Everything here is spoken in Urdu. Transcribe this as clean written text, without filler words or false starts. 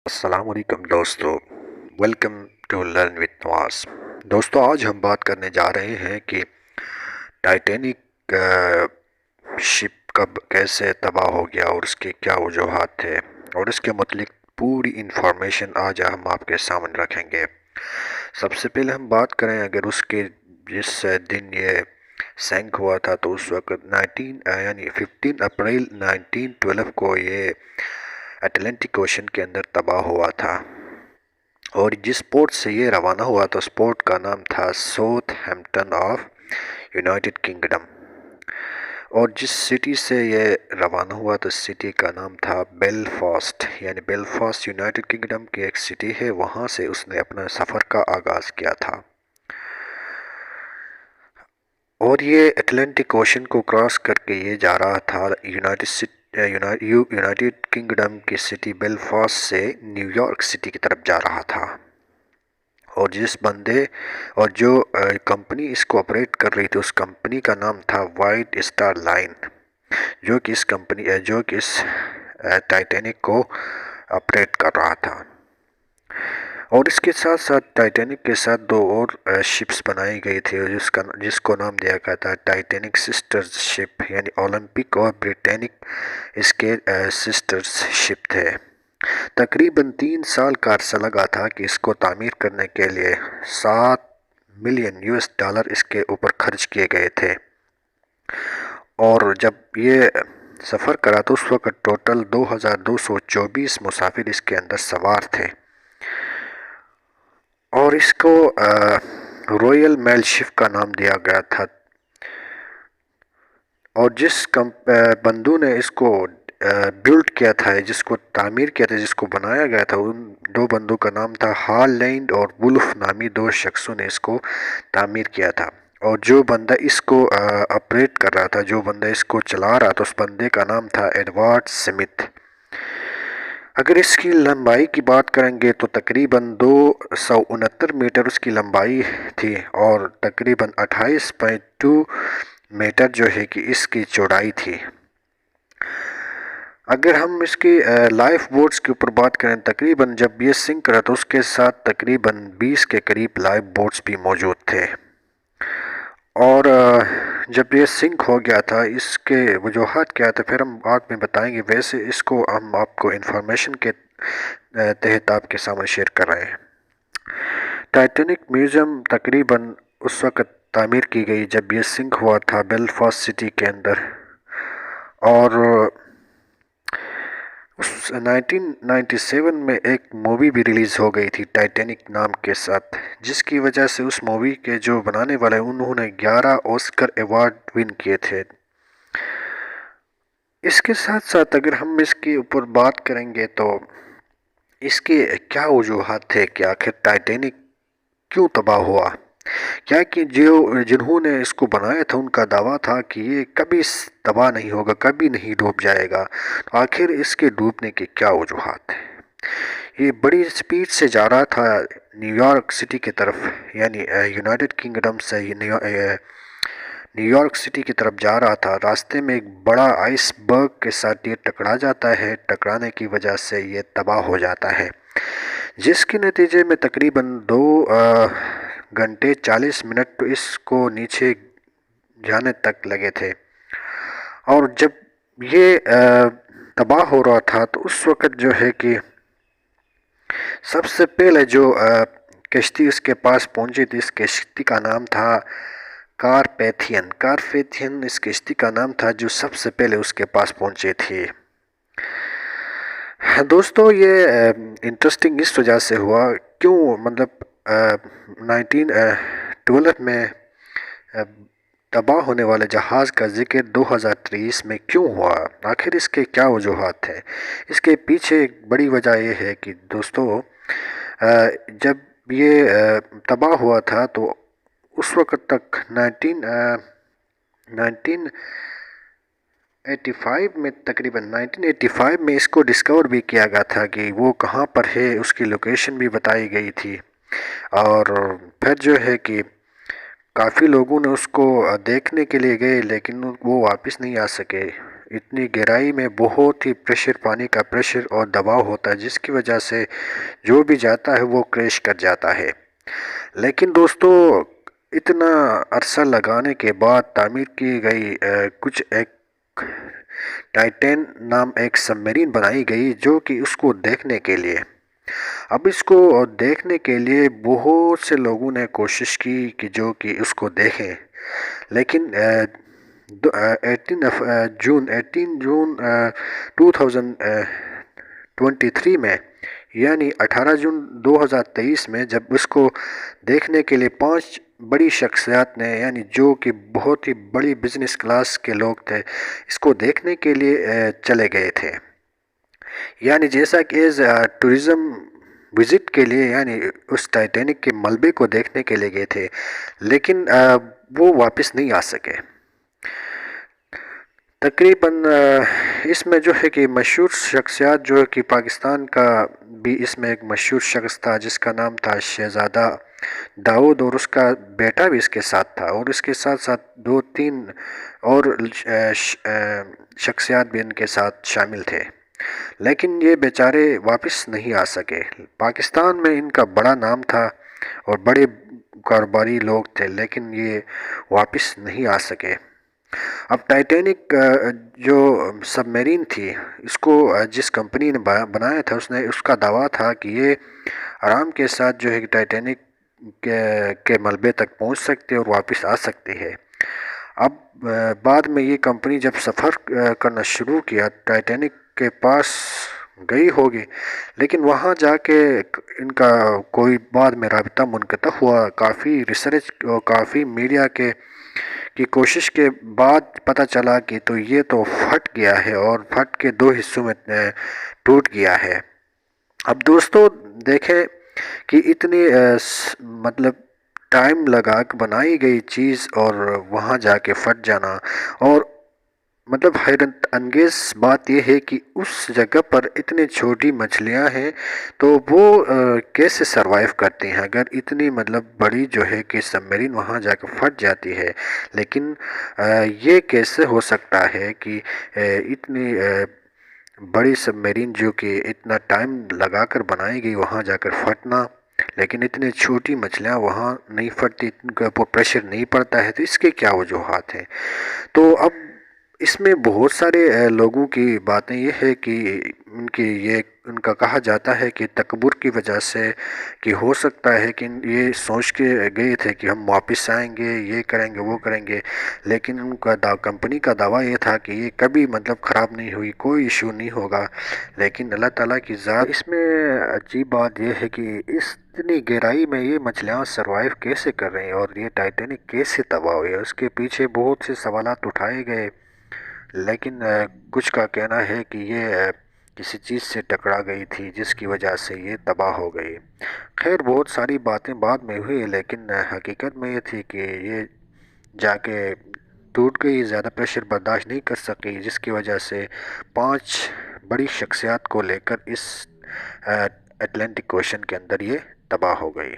السلام علیکم دوستو، ویلکم ٹو لرن وتھ نواز۔ دوستو، آج ہم بات کرنے جا رہے ہیں کہ ٹائٹینک شپ کب کیسے تباہ ہو گیا اور اس کے کیا وجوہات تھے، اور اس کے متعلق پوری انفارمیشن آج ہم آپ کے سامنے رکھیں گے۔ سب سے پہلے ہم بات کریں اگر اس کے جس دن یہ سینک ہوا تھا تو اس وقت 15 اپریل 1912 کو یہ اٹلانٹک اوشن کے اندر تباہ ہوا تھا، اور جس پورٹ سے یہ روانہ ہوا تو اس پورٹ کا نام تھا south Hampton of United kingdom, اور جس سٹی سے یہ روانہ ہوا تو سٹی کا نام تھا بیلفاسٹ، یعنی بیلفاسٹ یونائٹڈ کنگڈم کی ایک سٹی ہے، وہاں سے اس نے اپنا سفر کا آغاز کیا تھا، اور یہ اٹلانٹک اوشن کو کراس کر کے یہ جا رہا تھا یونائٹڈ کنگڈم کی سٹی بیلفاسٹ سے نیو یارک سٹی کی طرف جا رہا تھا، اور جو کمپنی اس کو آپریٹ کر رہی تھی اس کمپنی کا نام تھا وائٹ اسٹار لائن، جو کہ اس ٹائٹینک کو آپریٹ کر رہا تھا، اور اس کے ساتھ ساتھ ٹائٹینک کے ساتھ دو اور شپس بنائی گئی تھی جس کو نام دیا گیا تھا ٹائٹینک سسٹرز شپ، یعنی اولمپک اور بریٹینک اس کے سسٹرز شپ تھے۔ تقریباً 3 سال کا عرصہ لگا تھا کہ اس کو تعمیر کرنے کے لیے $7 ملین اس کے اوپر خرچ کیے گئے تھے، اور جب یہ سفر کرا تو اس وقت ٹوٹل 2224 مسافر اس کے اندر سوار تھے، اور اس کو رویل میل شپ کا نام دیا گیا تھا، اور جس بندوں نے اس کو بلڈ کیا تھا، جس کو تعمیر کیا تھا، جس کو بنایا گیا تھا، ان دو بندوں کا نام تھا ہال لینڈ اور وولف نامی دو شخصوں نے اس کو تعمیر کیا تھا، اور جو بندہ اس کو آپریٹ کر رہا تھا، جو بندہ اس کو چلا رہا تھا، اس بندے کا نام تھا ایڈورڈ سمتھ۔ اگر اس کی لمبائی کی بات کریں گے تو تقریباً 269 میٹر اس کی لمبائی تھی، اور تقریباً 28.2 میٹر جو ہے کہ اس کی چوڑائی تھی۔ اگر ہم اس کی لائف بوٹس کے اوپر بات کریں، تقریباً جب یہ سنک کرا تو اس کے ساتھ تقریباً 20 کے قریب لائف بوٹس بھی موجود تھے، اور جب یہ سنک ہو گیا تھا اس کے وجوہات کیا تھے پھر ہم بعد میں بتائیں گے، ویسے اس کو ہم آپ کو انفارمیشن کے تحت آپ کے سامنے شیئر کر رہے ہیں۔ ٹائٹینک میوزیم تقریباً اس وقت تعمیر کی گئی جب یہ سنک ہوا تھا بیلفاسٹ سٹی کے اندر، اور 1997 میں ایک مووی بھی ریلیز ہو گئی تھی ٹائٹینک نام کے ساتھ، جس کی وجہ سے اس مووی کے جو بنانے والے انہوں نے 11 آسکر ایوارڈ ون کیے تھے۔ اس کے ساتھ ساتھ اگر ہم اس کے اوپر بات کریں گے تو اس کے کیا وجوہات تھے کہ آخر ٹائٹینک کیوں تباہ ہوا، کیا کہ جنہوں نے اس کو بنایا تھا ان کا دعویٰ تھا کہ یہ کبھی تباہ نہیں ہوگا، کبھی نہیں ڈوب جائے گا، آخر اس کے ڈوبنے کے کیا وجوہات ہیں۔ یہ بڑی سپیڈ سے جا رہا تھا نیو یارک سٹی کی طرف، یعنی یونائٹڈ کنگڈم سے نیو یارک سٹی کی طرف جا رہا تھا، راستے میں ایک بڑا آئس برگ کے ساتھ یہ ٹکرا جاتا ہے، ٹکرانے کی وجہ سے یہ تباہ ہو جاتا ہے، جس کے نتیجے میں تقریباً 2 گھنٹے 40 منٹ اس کو نیچے جانے تک لگے تھے، اور جب یہ تباہ ہو رہا تھا تو اس وقت جو ہے کہ سب سے پہلے جو کشتی اس کے پاس پہنچی تھی، اس کشتی کا نام تھا کارپیتھین اس کشتی کا نام تھا جو سب سے پہلے اس کے پاس پہنچی تھی۔ دوستو، یہ انٹرسٹنگ اس وجہ سے ہوا کیوں، مطلب 1912 میں تباہ ہونے والے جہاز کا ذکر 2023 میں کیوں ہوا، آخر اس کے کیا وجوہات ہیں۔ اس کے پیچھے ایک بڑی وجہ یہ ہے کہ دوستو، جب یہ تباہ ہوا تھا تو اس وقت تک 1985 میں اس کو ڈسکور بھی کیا گیا تھا کہ وہ کہاں پر ہے، اس کی لوکیشن بھی بتائی گئی تھی، اور پھر جو ہے کہ کافی لوگوں نے اس کو دیکھنے کے لیے گئے لیکن وہ واپس نہیں آ سکے، اتنی گہرائی میں بہت ہی پریشر، پانی کا پریشر اور دباؤ ہوتا ہے، جس کی وجہ سے جو بھی جاتا ہے وہ کریش کر جاتا ہے۔ لیکن دوستو، اتنا عرصہ لگانے کے بعد تعمیر کی گئی کچھ ایک ٹائٹین نام ایک سب میرین بنائی گئی، جو کہ اس کو دیکھنے کے لیے، اب اس کو دیکھنے کے لیے بہت سے لوگوں نے کوشش کی کہ جو کہ اس کو دیکھیں، لیکن 18 جون 2023 میں، یعنی 18 جون 2023 میں، جب اس کو دیکھنے کے لیے 5 بڑی شخصیات نے، یعنی جو کہ بہت ہی بڑی بزنس کلاس کے لوگ تھے، اس کو دیکھنے کے لیے چلے گئے تھے، یعنی جیسا کہ ایز ٹورزم وزٹ کے لیے، یعنی اس ٹائٹینک کے ملبے کو دیکھنے کے لیے گئے تھے، لیکن وہ واپس نہیں آ سکے۔ تقریباً اس میں جو ہے کہ مشہور شخصیات، جو ہے کہ پاکستان کا بھی اس میں ایک مشہور شخص تھا جس کا نام تھا شہزادہ داؤد، اور اس کا بیٹا بھی اس کے ساتھ تھا، اور اس کے ساتھ ساتھ 2-3 اور شخصیات بھی ان کے ساتھ شامل تھے، لیکن یہ بیچارے واپس نہیں آ سکے۔ پاکستان میں ان کا بڑا نام تھا اور بڑے کاروباری لوگ تھے، لیکن یہ واپس نہیں آ سکے۔ اب ٹائٹینک جو سب میرین تھی، اس کو جس کمپنی نے بنایا تھا، اس کا دعویٰ تھا کہ یہ آرام کے ساتھ جو ہے ٹائٹینک کے ملبے تک پہنچ سکتے اور واپس آ سکتے ہے۔ اب بعد میں یہ کمپنی جب سفر کرنا شروع کیا، ٹائٹینک کے پاس گئی ہوگی، لیکن وہاں جا کے ان کا کوئی بعد میں رابطہ منقطع ہوا، کافی ریسرچ اور کافی میڈیا کی کوشش کے بعد پتہ چلا کہ تو یہ تو پھٹ گیا ہے، اور پھٹ کے 2 حصوں میں ٹوٹ گیا ہے۔ اب دوستو دیکھیں کہ اتنی مطلب ٹائم لگا کے بنائی گئی چیز اور وہاں جا کے پھٹ جانا، اور مطلب حیرت انگیز بات یہ ہے کہ اس جگہ پر اتنی چھوٹی مچھلیاں ہیں، تو وہ کیسے سروائیو کرتی ہیں اگر اتنی مطلب بڑی جو ہے کہ سب میرین وہاں جا کے پھٹ جاتی ہے۔ لیکن یہ کیسے ہو سکتا ہے کہ اتنی بڑی سب میرین جو کہ اتنا ٹائم لگا کر بنائی گئی، وہاں جا کر پھٹنا، لیکن اتنی چھوٹی مچھلیاں وہاں نہیں پھٹتی، ان کا وہ پریشر نہیں پڑتا ہے، تو اس کے کیا وجوہات ہیں؟ تو اب اس میں بہت سارے لوگوں کی باتیں یہ ہے کہ ان کا کہا جاتا ہے کہ تکبر کی وجہ سے، کہ ہو سکتا ہے کہ یہ سوچ کے گئے تھے کہ ہم واپس آئیں گے، یہ کریں گے، وہ کریں گے، لیکن ان کا کمپنی کا دعویٰ یہ تھا کہ یہ کبھی مطلب خراب نہیں ہوئی، کوئی ایشو نہیں ہوگا، لیکن اللہ تعالیٰ کی ذات۔ اس میں عجیب بات یہ ہے کہ اس اتنی گہرائی میں یہ مچھلیاں سروائیو کیسے کر رہی ہیں، اور یہ ٹائٹینک کیسے تباہ ہوئی ہے، اس کے پیچھے بہت سے سوالات اٹھائے گئے، لیکن کچھ کا کہنا ہے کہ یہ کسی چیز سے ٹکرا گئی تھی، جس کی وجہ سے یہ تباہ ہو گئی۔ خیر، بہت ساری باتیں بعد میں ہوئی، لیکن حقیقت میں یہ تھی کہ یہ جا کے ٹوٹ گئی، زیادہ پریشر برداشت نہیں کر سکی، جس کی وجہ سے 5 بڑی شخصیات کو لے کر اس اٹلانٹک اوشن کے اندر یہ تباہ ہو گئی۔